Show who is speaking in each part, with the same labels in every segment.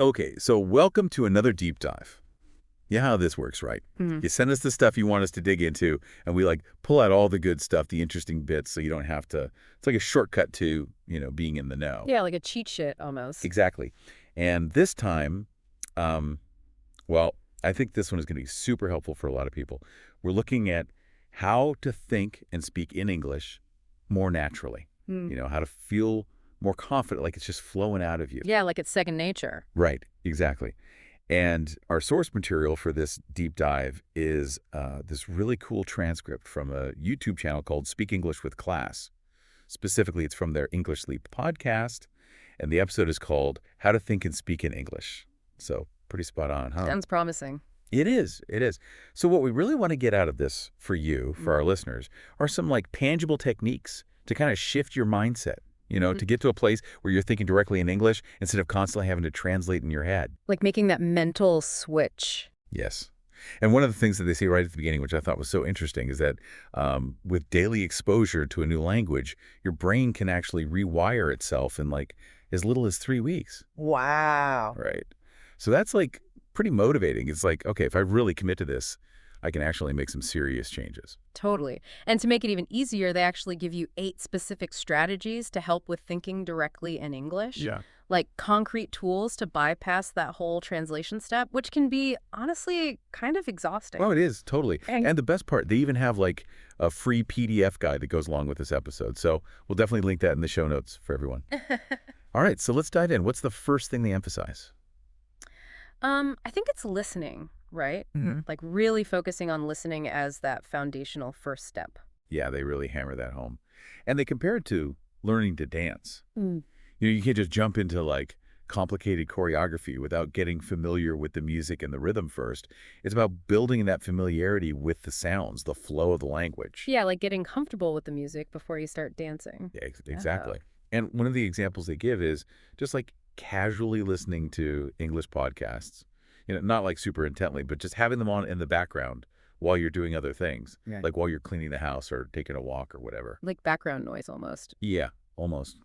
Speaker 1: Okay, so welcome to another deep dive. You know how this works, right?
Speaker 2: Mhm.
Speaker 1: You send us the stuff you want us to dig into, and we like pull out all the good stuff, the interesting bits, so you don't have to. It's like a shortcut to, being in the know.
Speaker 2: Yeah, like a cheat sheet almost.
Speaker 1: Exactly. And this time, um, well, I think this one is going to be super helpful for a lot of people. We're looking at how to think and speak in English more naturally.
Speaker 2: Mm.
Speaker 1: How to feel more confident, like it's just flowing out of you.
Speaker 2: Yeah, like it's second nature.
Speaker 1: Right, exactly. And our source material for this deep dive is this really cool transcript from a YouTube channel called Speak English with Class. Specifically, it's from their English Leap podcast, and the episode is called How to Think and Speak in English. So pretty spot on, huh?
Speaker 2: Sounds promising.
Speaker 1: It is. It is. So what we really want to get out of this for you, for our listeners, are some like tangible techniques to kind of shift your mindset, to get to a place where you're thinking directly in English instead of constantly having to translate in your head.
Speaker 2: Like making that mental switch.
Speaker 1: Yes. And one of the things that they say right at the beginning, which I thought was so interesting, is that with daily exposure to a new language, your brain can actually rewire itself in like as little as 3 weeks.
Speaker 2: Wow.
Speaker 1: Right. So that's like pretty motivating. It's like, okay, if I really commit to this, I can actually make some serious changes.
Speaker 2: Totally. And to make it even easier, they actually give you 8 specific strategies to help with thinking directly in English.
Speaker 1: Yeah.
Speaker 2: Like concrete tools to bypass that whole translation step, which can be, honestly, kind of exhausting.
Speaker 1: Oh, it is, totally.
Speaker 2: And-
Speaker 1: And the best part, they even have like a free PDF guide that goes along with this episode. So we'll definitely link that in the show notes for everyone. All right, so let's dive in. What's the first thing they emphasize?
Speaker 2: I think it's listening, right?
Speaker 1: Mm-hmm.
Speaker 2: Like really focusing on listening as that foundational first step.
Speaker 1: Yeah, they really hammer that home. And they compare it to learning to dance.
Speaker 2: Mm.
Speaker 1: You can't just jump into like complicated choreography without getting familiar with the music and the rhythm first. It's about building that familiarity with the sounds, the flow of the language.
Speaker 2: Yeah, like getting comfortable with the music before you start dancing.
Speaker 1: Yeah, exactly. And one of the examples they give is just like casually listening to English podcasts. Not like super intently, but just having them on in the background while you're doing other things,
Speaker 2: Yeah.
Speaker 1: like while you're cleaning the house or taking a walk or whatever.
Speaker 2: Like background noise almost.
Speaker 1: Yeah, almost.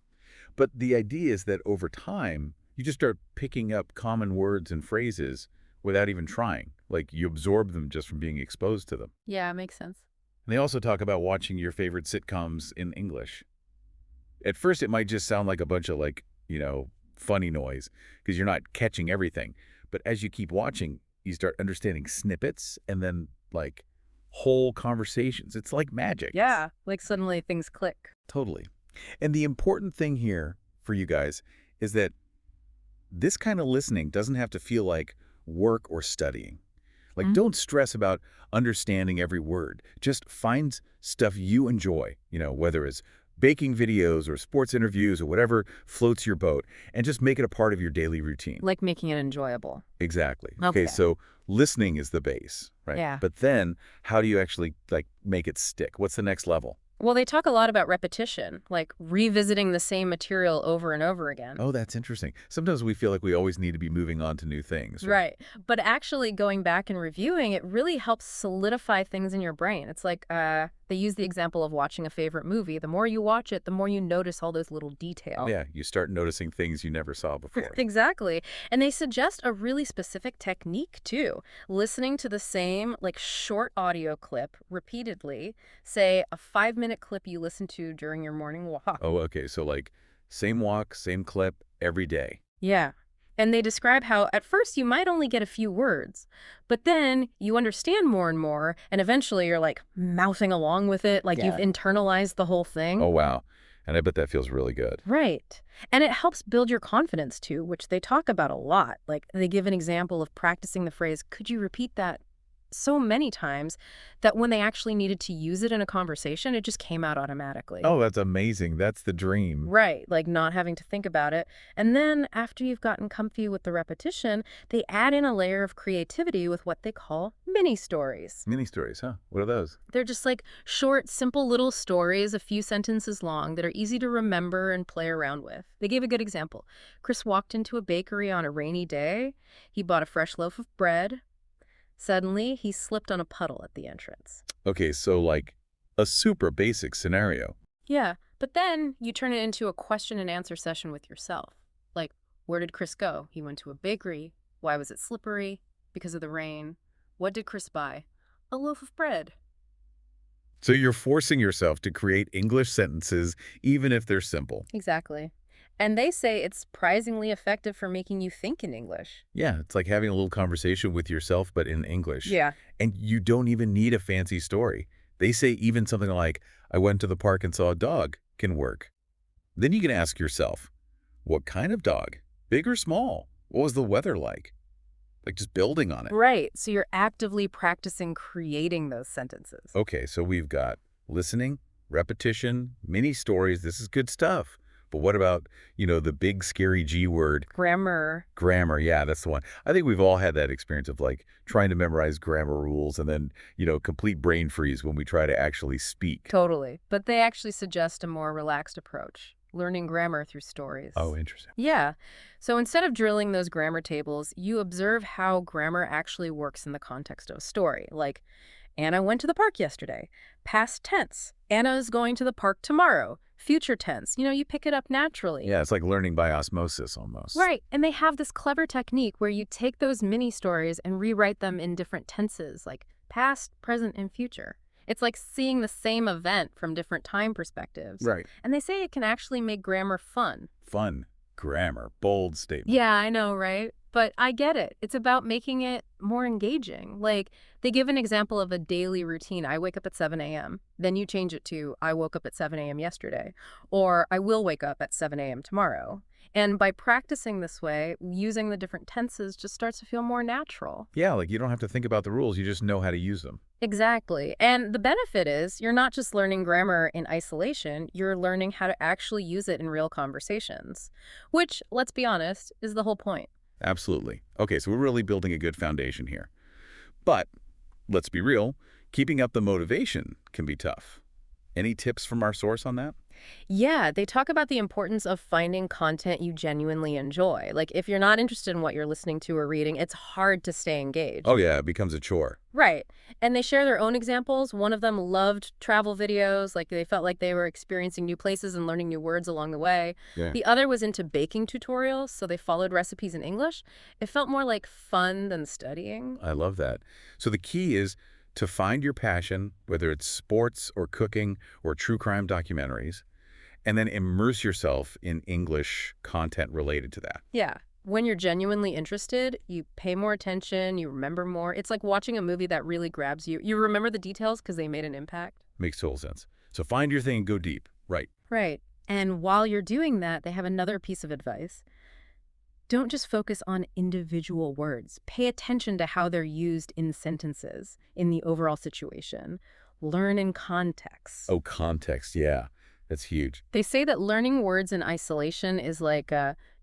Speaker 1: But the idea is that over time, you just start picking up common words and phrases without even trying. Like you absorb them just from being exposed to them.
Speaker 2: Yeah, makes sense.
Speaker 1: And they also talk about watching your favorite sitcoms in English. At first, it might just sound like a bunch of like, funny noise because you're not catching everything. But as you keep watching, you start understanding snippets and then like whole conversations. It's like magic.
Speaker 2: Yeah, like suddenly things click.
Speaker 1: Totally. And the important thing here for you guys is that this kind of listening doesn't have to feel like work or studying. Like, don't stress about understanding every word. Just find stuff you enjoy, whether it's baking videos or sports interviews or whatever floats your boat, and just make it a part of your daily routine.
Speaker 2: Like making it enjoyable.
Speaker 1: Exactly.
Speaker 2: Okay.
Speaker 1: So listening is the base, right?
Speaker 2: Yeah.
Speaker 1: But then how do you actually like make it stick? What's the next level?
Speaker 2: Well, they talk a lot about repetition, like revisiting the same material over and over again.
Speaker 1: Oh, that's interesting. Sometimes we feel like we always need to be moving on to new things.
Speaker 2: Right. But actually going back and reviewing, it really helps solidify things in your brain. It's like they use the example of watching a favorite movie. The more you watch it, the more you notice all those little details.
Speaker 1: Yeah, you start noticing things you never saw before.
Speaker 2: Exactly. And they suggest a really specific technique, too. Listening to the same, like, short audio clip repeatedly, say a 5-minute clip you listen to during your morning walk.
Speaker 1: Oh, okay. So like same walk, same clip every day.
Speaker 2: Yeah. And they describe how at first you might only get a few words, but then you understand more and more, and eventually you're like mouthing along with it, like you've internalized the whole thing.
Speaker 1: Oh, wow. And I bet that feels really good.
Speaker 2: Right. And it helps build your confidence too, which they talk about a lot. Like they give an example of practicing the phrase, "Could you repeat that?" so many times that when they actually needed to use it in a conversation, it just came out automatically.
Speaker 1: Oh, that's amazing. That's the dream.
Speaker 2: Right, like not having to think about it. And then after you've gotten comfy with the repetition, they add in a layer of creativity with what they call mini stories.
Speaker 1: Mini stories, huh? What are those?
Speaker 2: They're just like short, simple little stories, a few sentences long, that are easy to remember and play around with. They gave a good example. Chris walked into a bakery on a rainy day. He bought a fresh loaf of bread. Suddenly, he slipped on a puddle at the entrance.
Speaker 1: Okay, so like a super basic scenario.
Speaker 2: Yeah, but then you turn it into a question and answer session with yourself. Like, Where did Chris go? He went to a bakery. Why was it slippery? Because of the rain. What did Chris buy? A loaf of bread.
Speaker 1: So you're forcing yourself to create English sentences, even if they're simple.
Speaker 2: Exactly. And they say it's surprisingly effective for making you think in English.
Speaker 1: Yeah, it's like having a little conversation with yourself, but in English.
Speaker 2: Yeah.
Speaker 1: And you don't even need a fancy story. They say even something like, I went to the park and saw a dog can work. Then you can ask yourself, what kind of dog? Big or small? What was the weather like? Like just building on it.
Speaker 2: Right. So you're actively practicing creating those sentences.
Speaker 1: Okay, so we've got listening, repetition, mini stories. This is good stuff. But what about, the big scary G word,
Speaker 2: Grammar.
Speaker 1: grammar? Yeah, that's the one. I think we've all had that experience of like trying to memorize grammar rules and then, complete brain freeze when we try to actually speak.
Speaker 2: Totally. But they actually suggest a more relaxed approach, learning grammar through stories.
Speaker 1: Oh, interesting.
Speaker 2: Yeah. So instead of drilling those grammar tables, you observe how grammar actually works in the context of a story. Like, Anna went to the park yesterday. Past tense. Anna is going to the park tomorrow. Future tense. You pick it up naturally.
Speaker 1: Yeah, it's like learning by osmosis almost.
Speaker 2: Right. And they have this clever technique where you take those mini stories and rewrite them in different tenses, like past, present, and future. It's like seeing the same event from different time perspectives.
Speaker 1: Right.
Speaker 2: And they say it can actually make grammar fun.
Speaker 1: Fun. Grammar. Bold statement.
Speaker 2: Yeah, I know, right? But I get it. It's about making it more engaging. Like, they give an example of a daily routine. I wake up at 7 a.m. Then you change it to, I woke up at 7 a.m. yesterday. Or, I will wake up at 7 a.m. tomorrow. And by practicing this way, using the different tenses just starts to feel more natural.
Speaker 1: Yeah, like you don't have to think about the rules. You just know how to use them.
Speaker 2: Exactly. And the benefit is you're not just learning grammar in isolation, you're learning how to actually use it in real conversations, which, let's be honest, is the whole point.
Speaker 1: Absolutely. Okay, so we're really building a good foundation here. But let's be real, keeping up the motivation can be tough. Any tips from our source on that?
Speaker 2: Yeah, they talk about the importance of finding content you genuinely enjoy. Like, if you're not interested in what you're listening to or reading, it's hard to stay engaged.
Speaker 1: Oh yeah, it becomes a chore.
Speaker 2: Right. And they share their own examples. One of them loved travel videos, like they felt like they were experiencing new places and learning new words along the way.
Speaker 1: Yeah.
Speaker 2: The other was into baking tutorials, so they followed recipes in English. It felt more like fun than studying.
Speaker 1: I love that. So the key is to find your passion, whether it's sports or cooking or true crime documentaries, and then immerse yourself in English content related to that.
Speaker 2: Yeah. When you're genuinely interested, you pay more attention, you remember more. It's like watching a movie that really grabs you. You remember the details because they made an impact.
Speaker 1: Makes total sense. So find your thing and go deep. Right.
Speaker 2: Right. And while you're doing that, they have another piece of advice. Don't just focus on individual words. Pay attention to how they're used in sentences, in the overall situation. Learn in context.
Speaker 1: Oh, context. Yeah, that's huge.
Speaker 2: They say that learning words in isolation is like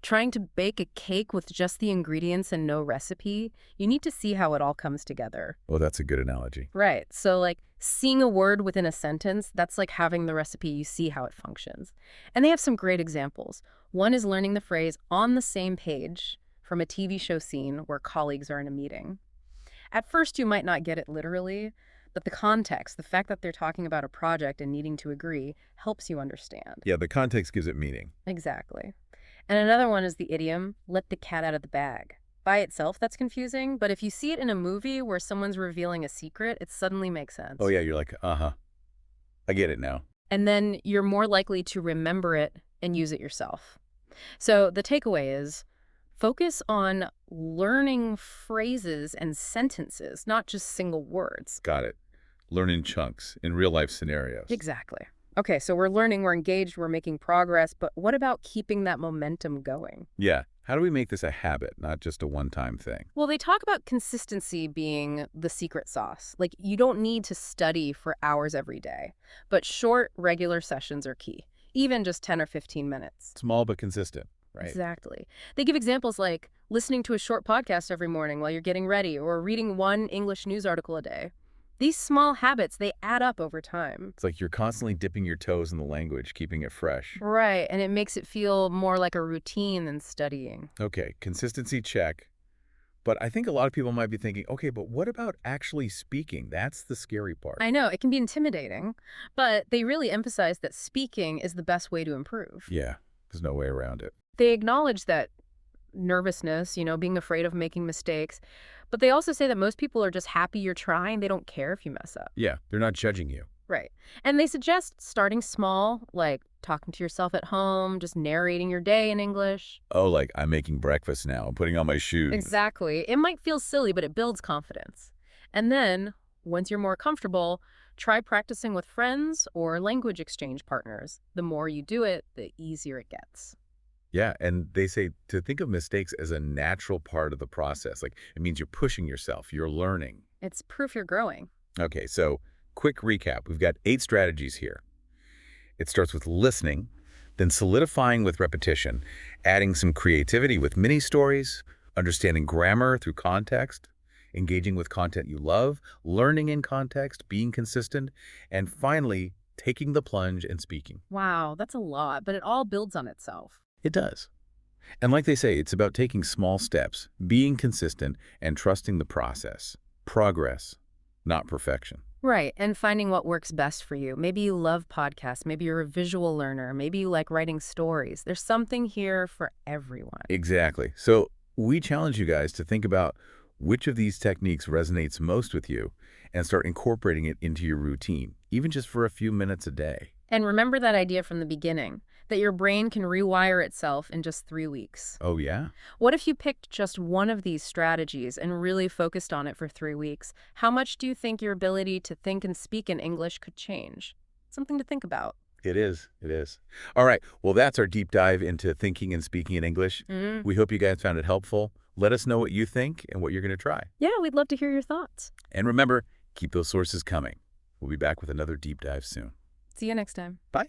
Speaker 2: trying to bake a cake with just the ingredients and no recipe. You need to see how it all comes together.
Speaker 1: Oh, that's a good analogy.
Speaker 2: Right. So like seeing a word within a sentence, that's like having the recipe. You see how it functions. And they have some great examples. One is learning the phrase on the same page from a TV show scene where colleagues are in a meeting. At first, you might not get it literally, but the context, the fact that they're talking about a project and needing to agree, helps you understand.
Speaker 1: Yeah, the context gives it meaning.
Speaker 2: Exactly. And another one is the idiom, let the cat out of the bag. By itself, that's confusing, but if you see it in a movie where someone's revealing a secret, it suddenly makes sense.
Speaker 1: Oh, yeah, you're like, uh-huh. I get it now.
Speaker 2: And then you're more likely to remember it and use it yourself. So the takeaway is focus on learning phrases and sentences, not just single words.
Speaker 1: Got it. Learn in chunks, in real-life scenarios.
Speaker 2: Exactly. Okay, so we're learning, we're engaged, we're making progress, but what about keeping that momentum going?
Speaker 1: Yeah. How do we make this a habit, not just a one-time thing?
Speaker 2: Well, they talk about consistency being the secret sauce. Like, you don't need to study for hours every day, but short, regular sessions are key, even just 10 or 15 minutes.
Speaker 1: Small but consistent, right?
Speaker 2: Exactly. They give examples like listening to a short podcast every morning while you're getting ready or reading one English news article a day. These small habits, they add up over time.
Speaker 1: It's like you're constantly dipping your toes in the language, keeping it fresh.
Speaker 2: Right, and it makes it feel more like a routine than studying.
Speaker 1: Okay, consistency check. But I think a lot of people might be thinking, okay, but what about actually speaking? That's the scary part.
Speaker 2: I know, it can be intimidating, but they really emphasize that speaking is the best way to improve.
Speaker 1: Yeah, there's no way around it.
Speaker 2: They acknowledge that nervousness, being afraid of making mistakes. But they also say that most people are just happy you're trying. They don't care if you mess up.
Speaker 1: Yeah, they're not judging you.
Speaker 2: Right. And they suggest starting small, like talking to yourself at home, just narrating your day in English.
Speaker 1: Oh, like I'm making breakfast now. I'm putting on my shoes.
Speaker 2: Exactly. It might feel silly, but it builds confidence. And then, once you're more comfortable, try practicing with friends or language exchange partners. The more you do it, the easier it gets.
Speaker 1: Yeah, and they say to think of mistakes as a natural part of the process. Like it means you're pushing yourself, you're learning.
Speaker 2: It's proof you're growing.
Speaker 1: Okay, so quick recap. We've got 8 strategies here. It starts with listening, then solidifying with repetition, adding some creativity with mini stories, understanding grammar through context, engaging with content you love, learning in context, being consistent, and finally, taking the plunge and speaking.
Speaker 2: Wow, that's a lot, but it all builds on itself.
Speaker 1: It does. And like they say, it's about taking small steps, being consistent, and trusting the process. Progress, not perfection.
Speaker 2: Right, and finding what works best for you. Maybe you love podcasts, maybe you're a visual learner, maybe you like writing stories. There's something here for everyone.
Speaker 1: Exactly. So we challenge you guys to think about which of these techniques resonates most with you and start incorporating it into your routine, even just for a few minutes a day.
Speaker 2: And remember that idea from the beginning, that your brain can rewire itself in just 3 weeks.
Speaker 1: Oh, yeah?
Speaker 2: What if you picked just one of these strategies and really focused on it for 3 weeks? How much do you think your ability to think and speak in English could change? Something to think about.
Speaker 1: It is. It is. All right. Well, that's our deep dive into thinking and speaking in English. We hope you guys found it helpful. Let us know what you think and what you're going to try.
Speaker 2: Yeah, we'd love to hear your thoughts.
Speaker 1: And remember, keep those sources coming. We'll be back with another deep dive soon.
Speaker 2: See you next time.
Speaker 1: Bye.